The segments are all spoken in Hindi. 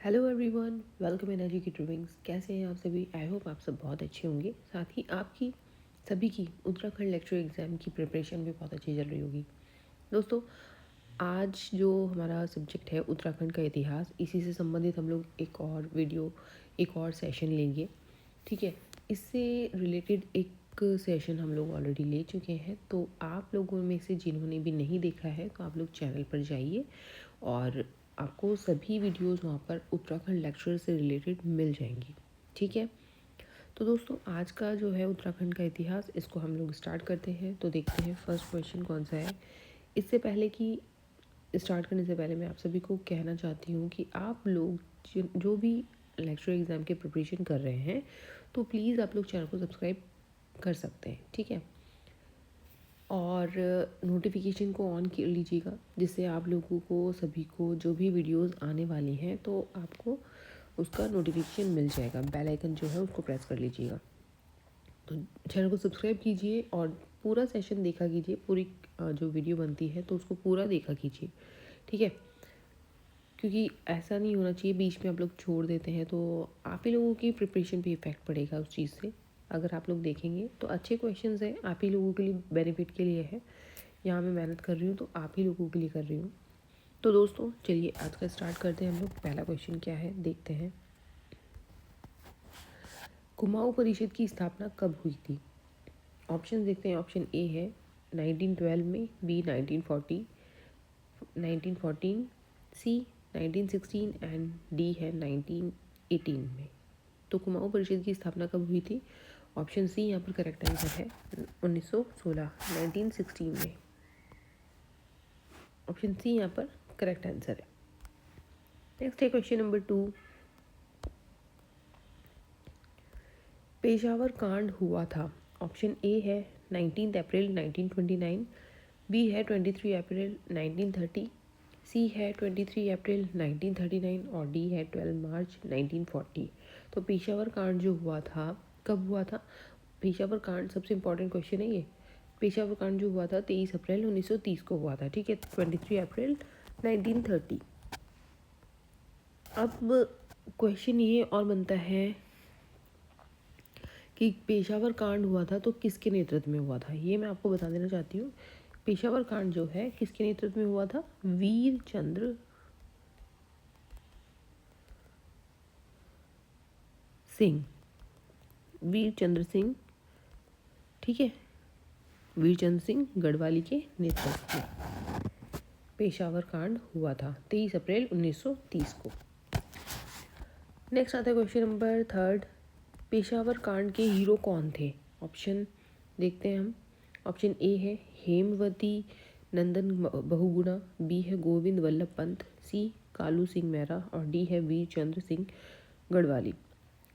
हेलो एवरीवन, वेलकम एनर्जी की ड्रीमिंग्स। कैसे हैं आप सभी? आई होप आप सब बहुत अच्छे होंगे। साथ ही आपकी सभी की उत्तराखंड लेक्चर एग्ज़ाम की प्रिपरेशन भी बहुत अच्छी चल रही होगी। दोस्तों, आज जो हमारा सब्जेक्ट है उत्तराखंड का इतिहास, इसी से संबंधित हम लोग एक और वीडियो, एक और सेशन लेंगे। ठीक है, इससे रिलेटेड एक सेशन हम लोग ऑलरेडी ले चुके हैं, तो आप लोगों में से जिन्होंने भी नहीं देखा है तो आप लोग चैनल पर जाइए और आपको सभी वीडियोस वहाँ पर उत्तराखंड लेक्चर से रिलेटेड मिल जाएंगी। ठीक है, तो दोस्तों आज का जो है उत्तराखंड का इतिहास, इसको हम लोग स्टार्ट करते हैं। तो देखते हैं फर्स्ट क्वेश्चन कौन सा है। इससे पहले कि स्टार्ट करने से पहले मैं आप सभी को कहना चाहती हूँ कि आप लोग जो भी लेक्चर एग्ज़ाम के प्रिपरेशन कर रहे हैं तो प्लीज़ आप लोग चैनल को सब्सक्राइब कर सकते हैं। ठीक है, और नोटिफिकेशन को ऑन कर लीजिएगा, जिससे आप लोगों को सभी को जो भी वीडियोस आने वाली हैं तो आपको उसका नोटिफिकेशन मिल जाएगा। बेल आइकन जो है उसको प्रेस कर लीजिएगा। तो चैनल को सब्सक्राइब कीजिए और पूरा सेशन देखा कीजिए। पूरी जो वीडियो बनती है तो उसको पूरा देखा कीजिए। ठीक है, क्योंकि ऐसा नहीं होना चाहिए बीच में आप लोग छोड़ देते हैं तो आप ही लोगों की प्रिपरेशन पे इफ़ेक्ट पड़ेगा उस चीज़ से। अगर आप लोग देखेंगे तो अच्छे क्वेश्चंस हैं, आप ही लोगों के लिए बेनिफिट के लिए है। यहाँ मैं मेहनत कर रही हूँ तो आप ही लोगों के लिए कर रही हूँ। तो दोस्तों चलिए आज का स्टार्ट करते हैं हम लोग। पहला क्वेश्चन क्या है देखते हैं। कुमाऊं परिषद की स्थापना कब हुई थी? ऑप्शन देखते हैं। ऑप्शन ए है 1912 में, बी 1940, 1914, सी 1916 एंड डी है 1918 में। तो कुमाऊं परिषद की स्थापना कब हुई थी? ऑप्शन सी यहाँ पर करेक्ट आंसर है 1916, 1916 में। ऑप्शन सी यहाँ पर करेक्ट आंसर है। नेक्स्ट है क्वेश्चन नंबर 2। पेशावर कांड हुआ था। ऑप्शन ए है 19 अप्रैल 1929, बी है 23 अप्रैल 1930, सी है 23 अप्रैल 1939 और डी है 12 मार्च 1940। तो पेशावर कांड जो हुआ था कब हुआ था? पेशावर कांड सबसे इम्पोर्टेंट क्वेश्चन है ये। पेशावर कांड जो हुआ था 23 अप्रैल 1930 को हुआ था। ठीक है, 23 अप्रैल 1930। अब क्वेश्चन ये और बनता है कि पेशावर कांड हुआ था तो किसके नेतृत्व में हुआ था, ये मैं आपको बता देना चाहती हूँ। पेशावर कांड जो है किसके नेतृत्व में हुआ था? वीर चंद्र सिंह, वीर चंद्र सिंह। ठीक है, वीर चंद्र सिंह गढ़वाली के नेतृत्व में पेशावर कांड हुआ था 23 अप्रैल 1930 को। नेक्स्ट आता है क्वेश्चन नंबर 3। पेशावर कांड के हीरो कौन थे? ऑप्शन देखते हैं हम। ऑप्शन ए है हेमवती नंदन बहुगुणा, बी है गोविंद वल्लभ पंत, सी कालू सिंह मेहरा और डी है वीर चंद्र सिंह गढ़वाली।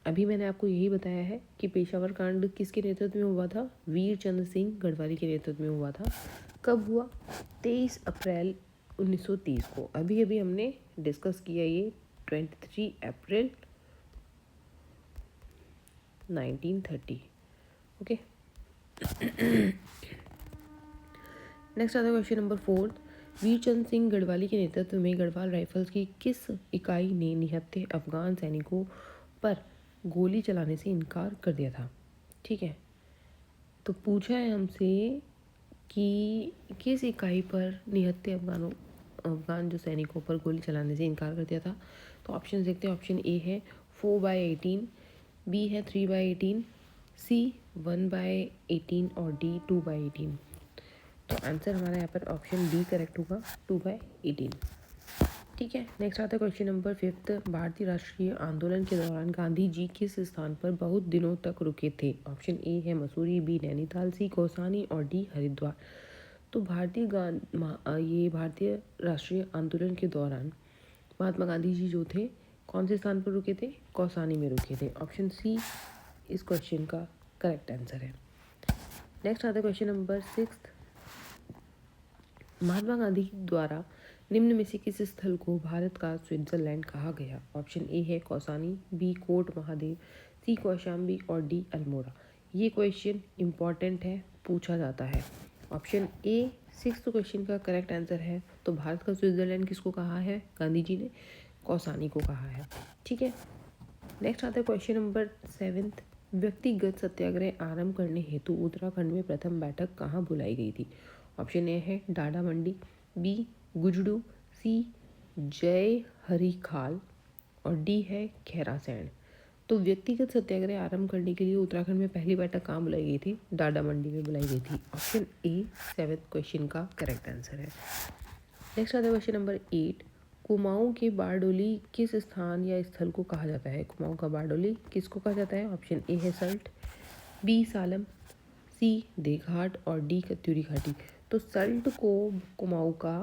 अभी मैंने आपको यही बताया है कि पेशावर कांड किसके नेतृत्व में हुआ था? वीर चंद्र सिंह गढ़वाली के नेतृत्व में हुआ था। कब हुआ? 23 अप्रैल 1930 को। अभी अभी हमने डिस्कस किया ये 23 अप्रैल 1930। ओके, नेक्स्ट आता है क्वेश्चन नंबर 4। वीरचंद सिंह गढ़वाली के नेतृत्व में गढ़वाल राइफल्स की किस इकाई ने निहत्थे अफगान सैनिकों पर गोली चलाने से इनकार कर दिया था? ठीक है, तो पूछा है हमसे कि किस इकाई पर निहत्थे अफगान जो सैनिकों पर गोली चलाने से इनकार कर दिया था। तो ऑप्शन देखते हैं। ऑप्शन ए है 4/18, बी है 3/18, सी 1/18 और डी 2/18। तो आंसर हमारा यहाँ पर ऑप्शन डी करेक्ट होगा, 2/18। ठीक है, नेक्स्ट आता है क्वेश्चन नंबर 5। भारतीय राष्ट्रीय आंदोलन के दौरान गांधी जी किस स्थान पर बहुत दिनों तक रुके थे? ऑप्शन ए है मसूरी, बी नैनीताल, सी कौसानी और डी हरिद्वार। तो ये भारतीय राष्ट्रीय आंदोलन के दौरान महात्मा गांधी जी जो थे कौन से स्थान पर रुके थे? कौसानी में रुके थे। ऑप्शन सी इस क्वेश्चन का करेक्ट आंसर है। नेक्स्ट आता है क्वेश्चन नंबर 6। महात्मा गांधी द्वारा निम्न में से किस स्थल को भारत का स्विट्जरलैंड कहा गया? ऑप्शन ए है कौसानी, बी कोट महादेव, सी कौशाम्बी और डी अल्मोड़ा। ये क्वेश्चन इम्पॉर्टेंट है, पूछा जाता है। ऑप्शन ए 6th क्वेश्चन का करेक्ट आंसर है। तो भारत का स्विट्जरलैंड किसको कहा है गांधी जी ने? कौसानी को कहा है। ठीक है, नेक्स्ट आता है क्वेश्चन नंबर 7। व्यक्तिगत सत्याग्रह आरंभ करने हेतु उत्तराखंड में प्रथम बैठक कहाँ बुलाई गई थी? ऑप्शन ए है डाडा मंडी, बी गुजडू, सी जय हरीखाल और डी है खैरासैंण। तो व्यक्तिगत सत्याग्रह आरंभ करने के लिए उत्तराखंड में पहली बैठक कहाँ बुलाई गई थी? डाडा मंडी में बुलाई गई थी। ऑप्शन ए 7th क्वेश्चन का करेक्ट आंसर है। नेक्स्ट आता है क्वेश्चन नंबर 8। कुमाऊं के बारडोली किस स्थान या स्थल को कहा जाता है? कुमाऊं का बारडोली किसको कहा जाता है? ऑप्शन ए है सल्ट, बी सालम, सी देघाट और डी कत्यूरी घाटी। तो सल्ट को कुमाऊं का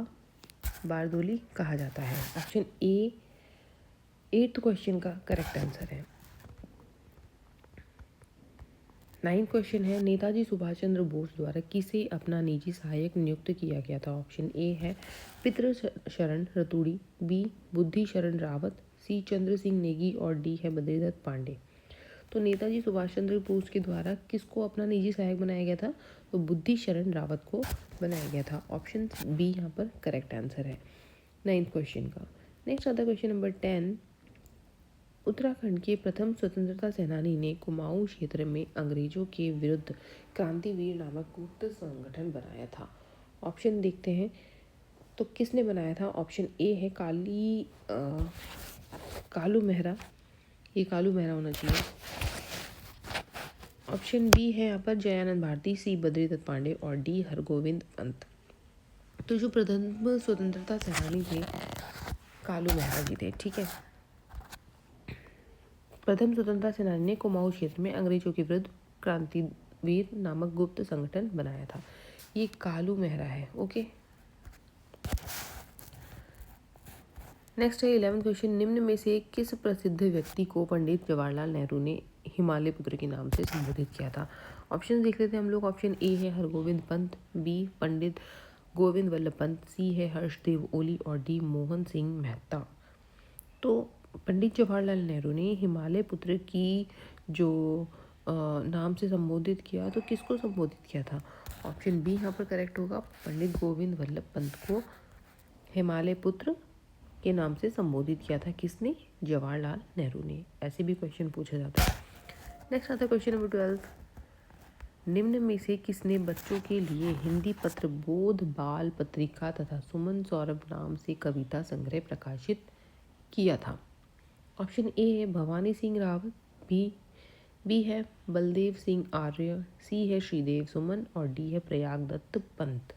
बारडोली कहा जाता है। ऑप्शन ए 8th क्वेश्चन का करेक्ट आंसर है। 9th क्वेश्चन है नेताजी सुभाष चंद्र बोस द्वारा किसे अपना निजी सहायक नियुक्त किया गया था? ऑप्शन ए है पितृ शरण रतूड़ी, बी बुद्धि शरण रावत, सी चंद्र सिंह नेगी और डी है बद्रीदत्त पांडे। तो नेताजी सुभाष चंद्र बोस के द्वारा किसको अपना निजी सहायक बनाया गया था? तो बुद्धि शरण रावत को बनाया गया था। ऑप्शन बी यहाँ पर करेक्ट आंसर है 9th क्वेश्चन का। नेक्स्ट आता है क्वेश्चन नंबर 10। उत्तराखंड के प्रथम स्वतंत्रता सेनानी ने कुमाऊं क्षेत्र में अंग्रेजों के विरुद्ध क्रांतिवीर नामक गुप्त संगठन बनाया था। ऑप्शन देखते हैं तो किसने बनाया था? ऑप्शन ए है कालू मेहरा, ये कालू मेहरा होना चाहिए। ऑप्शन बी है यहाँ पर जयानंद भारती, सी बद्रीदत्त पांडे और डी हरगोविंद पंत। तो जो प्रथम स्वतंत्रता सेनानी थे कालू मेहरा जी थे। ठीक है, प्रथम स्वतंत्रता सेनानी ने कुमाऊं क्षेत्र में अंग्रेजों के विरुद्ध क्रांतिवीर नामक गुप्त संगठन बनाया था। ये कालू मेहरा है। ओके, नेक्स्ट है 11th क्वेश्चन। निम्न में से किस प्रसिद्ध व्यक्ति को पंडित जवाहरलाल नेहरू ने हिमालय पुत्र के नाम से संबोधित किया था? ऑप्शन देख लेते हैं हम लोग। ऑप्शन ए है हरगोविंद पंत, बी पंडित गोविंद वल्लभ पंत, सी है हर्षदेव ओली और डी मोहन सिंह मेहता। तो पंडित जवाहरलाल नेहरू ने हिमालय पुत्र की जो नाम से संबोधित किया, तो किसको संबोधित किया था? ऑप्शन बी यहाँ पर करेक्ट होगा। पंडित गोविंद वल्लभ पंत को हिमालय पुत्र के नाम से संबोधित किया था। किसने? जवाहरलाल नेहरू ने। ऐसे भी क्वेश्चन पूछा जाता है। नेक्स्ट आता है क्वेश्चन नंबर 12। निम्न में से किसने बच्चों के लिए हिंदी पत्र बोध बाल पत्रिका तथा सुमन सौरभ नाम से कविता संग्रह प्रकाशित किया था? ऑप्शन ए है भवानी सिंह रावत, बी है बलदेव सिंह आर्य, सी है श्रीदेव सुमन और डी है प्रयाग दत्त पंत।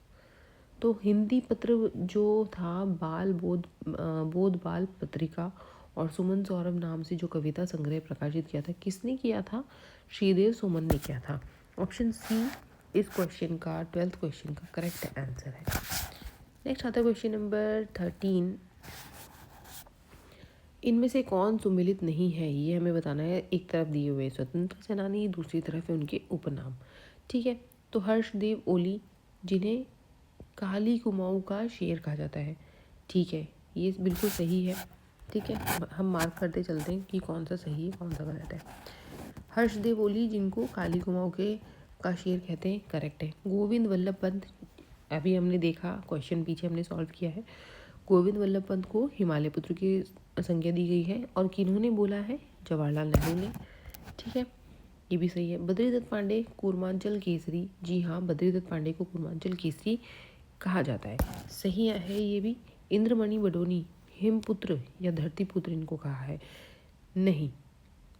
तो हिंदी पत्र जो था बोध बाल पत्रिका और सुमन सौरभ नाम से जो कविता संग्रह प्रकाशित किया था, किसने किया था? श्रीदेव सुमन ने किया था। ऑप्शन सी इस क्वेश्चन का 12th क्वेश्चन का करेक्ट आंसर है। नेक्स्ट आता है क्वेश्चन नंबर 13। इनमें से कौन सुमिलित नहीं है, ये हमें बताना है। एक तरफ दिए हुए स्वतंत्रता सेनानी, दूसरी तरफ है उनके उपनाम। ठीक है, तो हर्षदेव ओली जिन्हें काली कुमाऊं का शेर कहा जाता है। ठीक है, ये बिल्कुल सही है। ठीक है, हम मार्क करते चलते हैं कि कौन सा सही है कौन सा गलत है। हर्षदेव ओली जिनको काली कुमाऊं का शेर कहते हैं, करेक्ट है। गोविंद वल्लभ पंत, अभी हमने देखा क्वेश्चन पीछे हमने सॉल्व किया है। गोविंद वल्लभ पंत को हिमालय पुत्र की संज्ञा दी गई है और किन्होंने बोला है? जवाहरलाल नेहरू ने। ठीक है, ये भी सही है। बद्रीदत्त पांडे कूर्मांचल केसरी, जी हाँ, बद्रीदत्त पांडे को कूर्मांचल केसरी कहा जाता है। सही है ये भी। इंद्रमणि बडोनी हिमपुत्र या धरतीपुत्र इनको कहा है नहीं।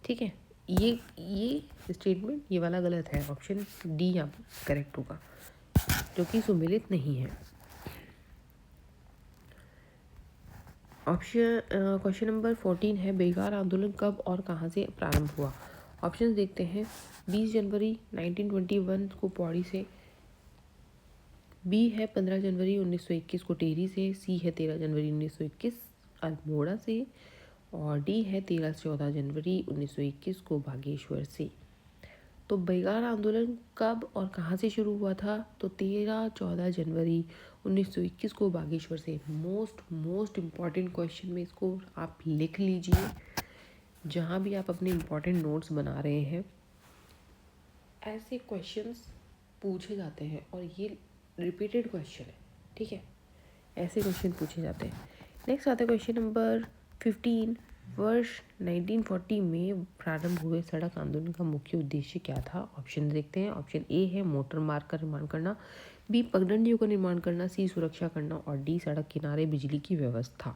ठीक है, ये स्टेटमेंट ये वाला गलत है। ऑप्शन डी यहाँ पर करेक्ट होगा, जो कि सुमिलित नहीं है। ऑप्शन क्वेश्चन नंबर 14 है बेगार आंदोलन कब और कहाँ से प्रारंभ हुआ? ऑप्शन देखते हैं। 20 जनवरी 1921 को पौड़ी से, बी है 15 जनवरी 1921 को टिहरी से, सी है 13 जनवरी 1921 अल्मोड़ा से और डी है 13 से 14 जनवरी 1921 को बागेश्वर से। तो बेगार आंदोलन कब और कहाँ से शुरू हुआ था? तो 13-14 जनवरी 1921 को बागेश्वर से। मोस्ट इम्पॉर्टेंट क्वेश्चन में इसको आप लिख लीजिए जहाँ भी आप अपने इम्पॉर्टेंट नोट्स बना रहे हैं। ऐसे क्वेश्चंस पूछे जाते हैं और ये रिपीटेड क्वेश्चन है। ठीक है, ऐसे क्वेश्चन पूछे जाते हैं। नेक्स्ट आता है क्वेश्चन नंबर 15 वर्ष 1940 में प्रारंभ हुए सड़क आंदोलन का मुख्य उद्देश्य क्या था? ऑप्शन देखते हैं। ऑप्शन ए है मोटर मार्ग का निर्माण करना, बी पगडंडियों का निर्माण करना, सी सुरक्षा करना और डी सड़क किनारे बिजली की व्यवस्था।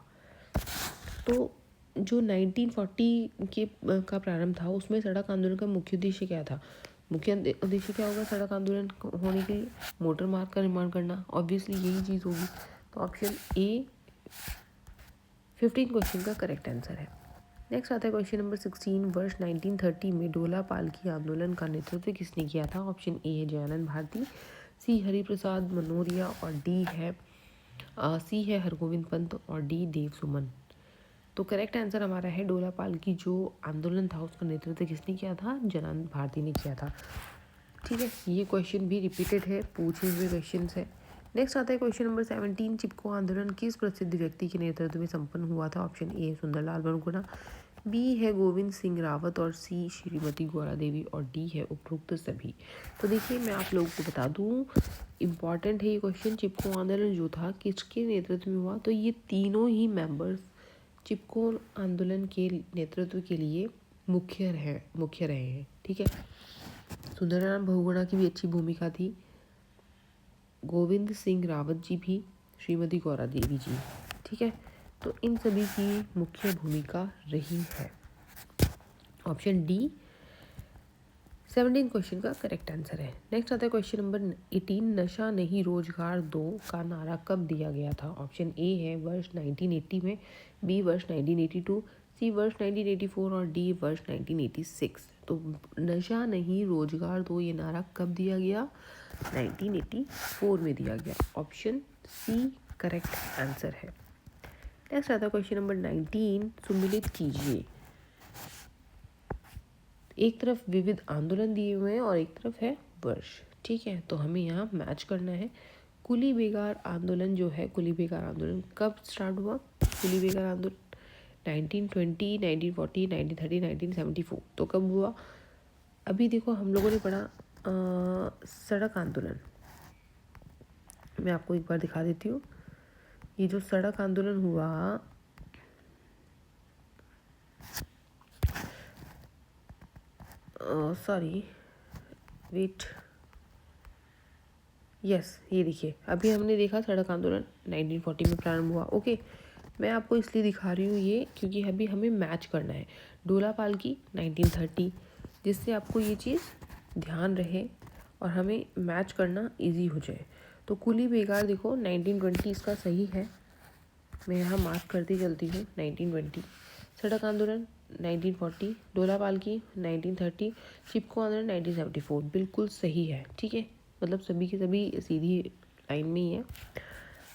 तो जो 1940 के का प्रारंभ था उसमें सड़क आंदोलन का मुख्य उद्देश्य क्या था? मुख्य उद्देश्य क्या होगा सड़क आंदोलन होने के लिए? मोटर मार्ग का निर्माण करना, ऑब्वियसली यही चीज़ होगी। तो ऑप्शन ए 15 क्वेश्चन का करेक्ट आंसर है। नेक्स्ट आता है क्वेश्चन नंबर 16। वर्ष 1930 में डोला पालकी आंदोलन का नेतृत्व किसने किया था? ऑप्शन ए है जयानंद भारती, सी हरिप्रसाद मनोरिया और सी है हरगोविंद पंत और डी देव सुमन। तो करेक्ट आंसर हमारा है डोला पालकी जो आंदोलन था उसका नेतृत्व किसने किया था? जयानंद भारती ने किया था। ठीक है, ये क्वेश्चन भी रिपीटेड है, पूछे हुए क्वेश्चन है। नेक्स्ट आता है क्वेश्चन नंबर 17। चिपको आंदोलन किस प्रसिद्ध व्यक्ति के नेतृत्व में संपन्न हुआ था? ऑप्शन ए सुंदरलाल बनगुड़ा, बी है गोविंद सिंह रावत और सी श्रीमती गौरा देवी और डी है उपरोक्त सभी। तो देखिए मैं आप लोगों को बता दूं, इम्पॉर्टेंट है ये क्वेश्चन। चिपको आंदोलन जो था किसके नेतृत्व में हुआ? तो ये तीनों ही मेंबर्स चिपको आंदोलन के नेतृत्व के लिए मुख्य रहे हैं। ठीक है, सुंदरलाल बहुगुणा की भी अच्छी भूमिका थी, गोविंद सिंह रावत जी भी, श्रीमती गौरा देवी जी। ठीक है, तो इन सभी की मुख्य भूमिका रही है। ऑप्शन डी 17 क्वेश्चन का करेक्ट आंसर है। नेक्स्ट आता है क्वेश्चन नंबर 18। नशा नहीं रोजगार दो का नारा कब दिया गया था? ऑप्शन ए है वर्ष 1980 में, बी वर्ष 1982, सी वर्ष 1984 और डी वर्ष 1986। तो नशा नहीं रोजगार दो ये नारा कब दिया गया? 1984 में दिया गया। ऑप्शन सी करेक्ट आंसर है। नेक्स्ट आता है क्वेश्चन नंबर 19। सुमिलित कीजिए, एक तरफ विविध आंदोलन दिए हुए हैं और एक तरफ है वर्ष। ठीक है, तो हमें यहाँ मैच करना है। कुली बेगार आंदोलन जो है, कुली बेगार आंदोलन कब स्टार्ट हुआ? कुली बेगार आंदोलन 1920, 1940, 1930, 1974। तो कब हुआ? अभी देखो हम लोगों ने पढ़ा सड़क आंदोलन, मैं आपको एक बार दिखा देती हूँ। ये जो सड़क आंदोलन हुआ सॉरी वेट यस, ये देखिए अभी हमने देखा सड़क आंदोलन 1940 में प्रारंभ हुआ। ओके, मैं आपको इसलिए दिखा रही हूँ ये क्योंकि अभी हमें मैच करना है डोला पालकी 1930, जिससे आपको ये चीज़ ध्यान रहे और हमें मैच करना इजी हो जाए। तो कुली बेगार देखो 1920 इसका सही है, मैं यहाँ मार्क करती चलती हूँ 1920। सड़क आंदोलन 1940, डोला पालकी 1930, चिपको आंदोलन 1974, बिल्कुल सही है। ठीक है, मतलब सभी के सभी सीधी लाइन में ही है,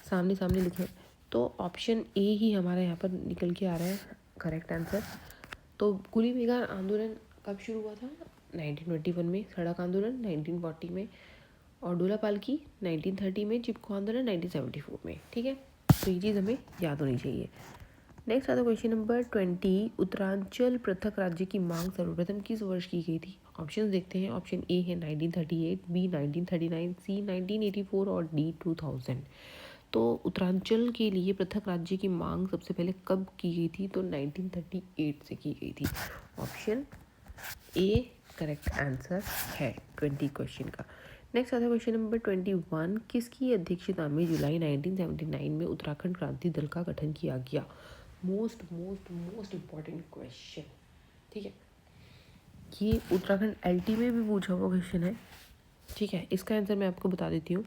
सामने सामने लिखे। तो ऑप्शन ए ही हमारा यहाँ पर निकल के आ रहा है करेक्ट आंसर। तो कुली बेगार आंदोलन कब शुरू हुआ था? 1921 में, सड़क आंदोलन 1940 में और डोला पालकी 1930 में, चिपको आंदोलन 1974 में। ठीक है, तो ये चीज़ हमें याद होनी चाहिए। नेक्स्ट आता क्वेश्चन नंबर 20। उत्तरांचल पृथक राज्य की मांग सर्वप्रथम किस वर्ष की गई थी? ऑप्शन देखते हैं। ऑप्शन ए है 1938, बी 1939, सी 1984 और डी 2000। तो उत्तरांचल के लिए पृथक राज्य की मांग सबसे पहले कब की गई थी? तो 1938 से की गई थी। ऑप्शन ए करेक्ट आंसर है 20 क्वेश्चन का। नेक्स्ट आता है क्वेश्चन नंबर 21। किसकी अध्यक्षता में जुलाई 1979 में उत्तराखंड क्रांति दल का गठन किया गया? Most important question. ठीक है, ये उत्तराखंड एलटी में भी पूछा हुआ क्वेश्चन है। ठीक है, इसका आंसर मैं आपको बता देती हूँ।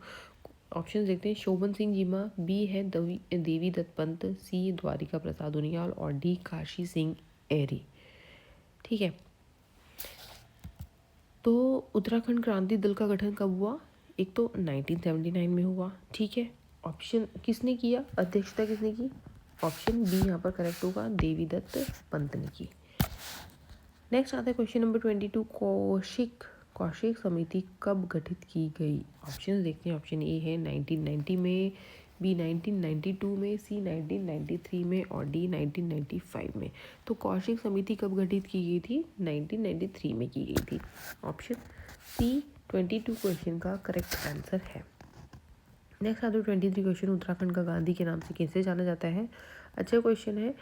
ऑप्शन देखते हैं। शोभन सिंह जीमा, बी है देवी दत्त पंत, सी द्वारिका प्रसाद उनियाल और डी काशी सिंह एरी। ठीक है, तो उत्तराखंड क्रांति दल का गठन कब हुआ? एक तो 1979 में हुआ। ठीक है, ऑप्शन किसने किया, अध्यक्षता किसने की? ऑप्शन बी यहाँ पर करेक्ट होगा, देवी दत्त पंत ने की। नेक्स्ट आता है क्वेश्चन नंबर 22। कौशिक समिति कब गठित की गई? ऑप्शन देखते हैं। ऑप्शन ए है 1990 में, बी 1992 में, सी 1993 में और डी 1995 में। तो कौशिक समिति कब गठित की गई थी? 1993 में की गई थी। ऑप्शन सी 22 क्वेश्चन का करेक्ट आंसर है। नेक्स्ट आता है 23 क्वेश्चन। उत्तराखंड का गांधी के नाम से किसे जाना जाता है? अच्छा क्वेश्चन है।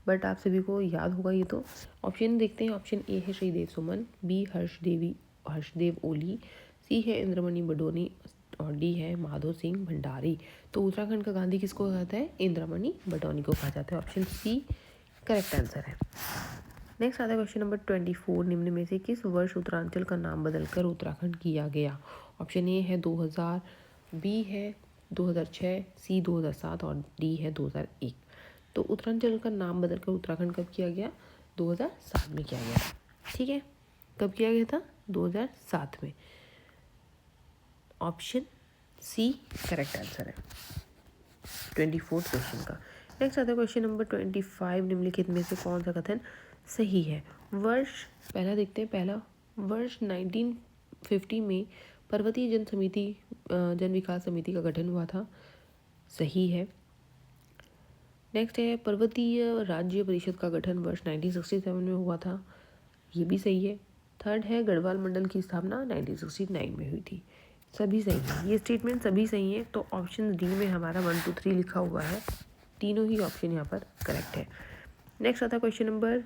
बट आप सभी को याद होगा ये तो। ऑप्शन देखते हैं। ऑप्शन ए है श्रीदेव सुमन, बी हर्षदेव ओली, सी है इंद्रमणि बडोनी और डी है माधो सिंह भंडारी। तो उत्तराखंड का गांधी किसको कहता है? इंद्रमणि बडोनी को कहा जाता है। ऑप्शन सी करेक्ट आंसर है। नेक्स्ट आता है क्वेश्चन नंबर 24। निम्न में से किस वर्ष उत्तरांचल का नाम बदलकर उत्तराखंड किया गया? ऑप्शन ए है 2000, बी है 2006, सी 2007 और डी है 2001। तो उत्तरांचल का नाम बदलकर उत्तराखंड कब किया गया? 2007 में किया गया था। ठीक है, कब किया गया था? 2007 में। ऑप्शन सी करेक्ट आंसर है 24 क्वेश्चन का। नेक्स्ट आता है क्वेश्चन नंबर 25। निम्नलिखित में से कौन सा कथन सही है? वर्ष पहला देखते हैं। पहला, वर्ष 1950 में पर्वतीय जन विकास समिति का गठन हुआ था। सही है। नेक्स्ट है पर्वतीय राज्य परिषद का गठन वर्ष 1967 में हुआ था। ये भी सही है। थर्ड है गढ़वाल मंडल की स्थापना 1969 में हुई थी। सभी सही है, ये स्टेटमेंट सभी सही है। तो ऑप्शन डी में हमारा 1 2 3 लिखा हुआ है। तीनों ही ऑप्शन यहाँ पर करेक्ट है। नेक्स्ट आता है question number,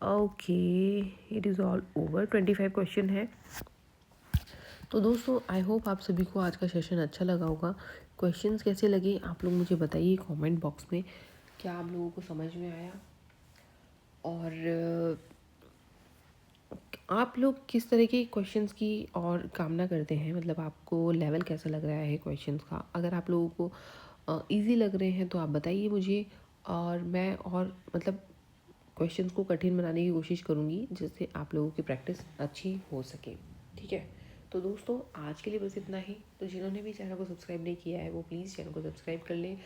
okay it is all over. 25 question है। तो दोस्तों आई होप आप सभी को आज का सेशन अच्छा लगा होगा। क्वेश्चंस कैसे लगे आप लोग मुझे बताइए कमेंट बॉक्स में। क्या आप लोगों को समझ में आया? और आप लोग किस तरह के क्वेश्चंस की और कामना करते हैं? मतलब आपको लेवल कैसा लग रहा है क्वेश्चंस का? अगर आप लोगों को इजी लग रहे हैं तो आप बताइए मुझे, और मैं और मतलब क्वेश्चंस को कठिन बनाने की कोशिश करूँगी जिससे आप लोगों की प्रैक्टिस अच्छी हो सके। ठीक है, तो दोस्तों आज के लिए बस इतना ही। तो जिन्होंने भी चैनल को सब्सक्राइब नहीं किया है वो प्लीज़ चैनल को सब्सक्राइब कर लें।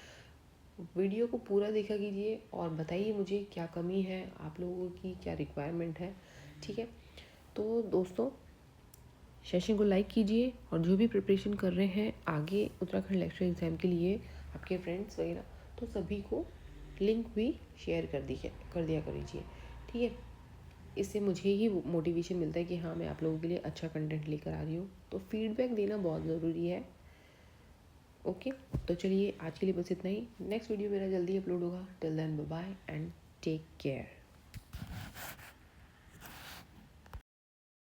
वीडियो को पूरा देखा कीजिए और बताइए मुझे क्या कमी है, आप लोगों की क्या रिक्वायरमेंट है। ठीक है, तो दोस्तों सेशन को लाइक कीजिए और जो भी प्रिपरेशन कर रहे हैं आगे उत्तराखंड लेक्चर एग्ज़ाम के लिए, आपके फ्रेंड्स वगैरह, तो सभी को लिंक भी शेयर कर दिया करीजिए। ठीक है, इससे मुझे ही मोटिवेशन मिलता है कि हाँ मैं आप लोगों के लिए अच्छा कंटेंट लेकर आ रही हूँ। तो फीडबैक देना बहुत ज़रूरी है। ओके, तो चलिए आज के लिए बस इतना ही। नेक्स्ट वीडियो मेरा जल्दी अपलोड होगा। Till then bye bye and take care.